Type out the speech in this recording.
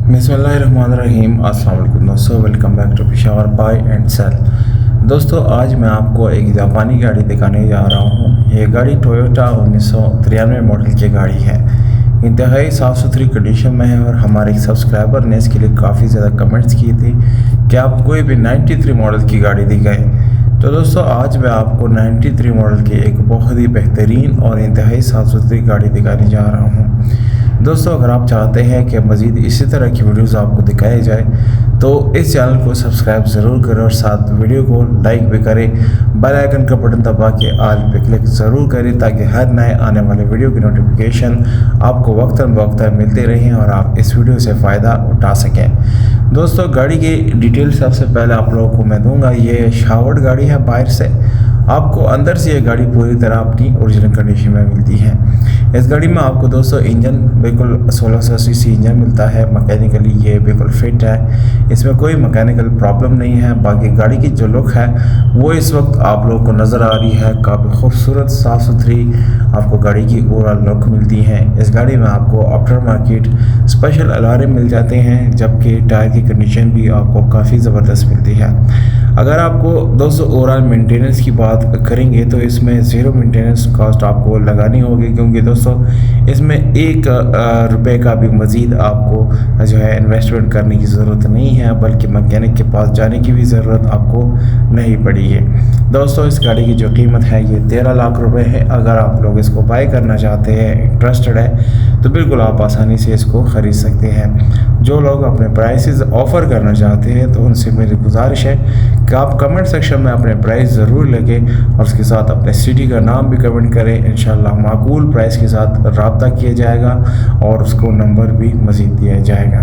बिस्मिल्लाहिर्रहमानिर्रहीम। अस्सलाम वालेकुम दोस्तों, welcome back to Peshawar buy and sell. दोस्तों आज मैं आपको एक जापानी गाड़ी दिखाने जा रहा हूँ। ये गाड़ी टोयोटा 1993 मॉडल की गाड़ी है। इंतहाई साफ़ सुथरी कंडीशन में है और हमारे एक सब्सक्राइबर ने इसके लिए काफ़ी ज़्यादा कमेंट्स किए थे कि आप कोई भी 93 मॉडल की गाड़ी दिखाएं। तो दोस्तों आज मैं आपको 93 मॉडल की एक बहुत ही बेहतरीन और इंतहाई साफ़ सुथरी गाड़ी दिखाने जा रहा हूँ। दोस्तों अगर आप चाहते हैं कि मज़ीद इसी तरह की वीडियोस आपको दिखाए जाए तो इस चैनल को सब्सक्राइब ज़रूर करें और साथ वीडियो को लाइक भी करें। बेल आइकन का बटन दबा के ऑल पे क्लिक ज़रूर करें ताकि हर नए आने वाले वीडियो की नोटिफिकेशन आपको वक्तन बवक्तन मिलते रहें और आप इस वीडियो से फ़ायदा उठा सकें। दोस्तों गाड़ी की डिटेल सबसे पहले आप लोगों को मैं दूंगा। ये शावर्ड गाड़ी है, बाहर से आपको अंदर से ये गाड़ी पूरी तरह अपनी ओरिजिनल कंडीशन में मिलती है। इस गाड़ी में आपको दोस्तों इंजन बिल्कुल 1600 सीसी इंजन मिलता है। मैकेनिकली ये बिल्कुल फिट है, इसमें कोई मैकेनिकल प्रॉब्लम नहीं है। बाकी गाड़ी की जो लुक है वो इस वक्त आप लोगों को नज़र आ रही है, काफ़ी खूबसूरत साफ़ सुथरी आपको गाड़ी की ओवरऑल लुक मिलती है। इस गाड़ी में आपको आफ्टर मार्केट स्पेशल अलार्म मिल जाते हैं, जबकि टायर की कंडीशन भी आपको काफ़ी ज़बरदस्त मिलती है। अगर आपको दोस्तों ओवरऑल मेंटेनेंस की बात करेंगे तो इसमें ज़ीरो मेंटेनेंस कॉस्ट आपको लगानी होगी, क्योंकि दोस्तों इसमें एक रुपये का भी मज़ीद आपको जो है इन्वेस्टमेंट करने की ज़रूरत नहीं है, बल्कि मैकेनिक के पास जाने की भी ज़रूरत आपको नहीं पड़ी है। दोस्तों इस गाड़ी की जो कीमत है ये 13 लाख रुपए है। अगर आप लोग इसको बाय करना चाहते हैं, इंटरेस्टेड है, तो बिल्कुल आप आसानी से इसको ख़रीद सकते हैं। जो लोग अपने प्राइसेस ऑफ़र करना चाहते हैं तो उनसे मेरी गुजारिश है कि आप कमेंट सेक्शन में अपने प्राइस ज़रूर लिखें और उसके साथ अपने सिटी का नाम भी कमेंट करें। इंशाल्लाह माकूल प्राइस के साथ रब्ता किया जाएगा और उसको नंबर भी मज़ीद दिया जाएगा।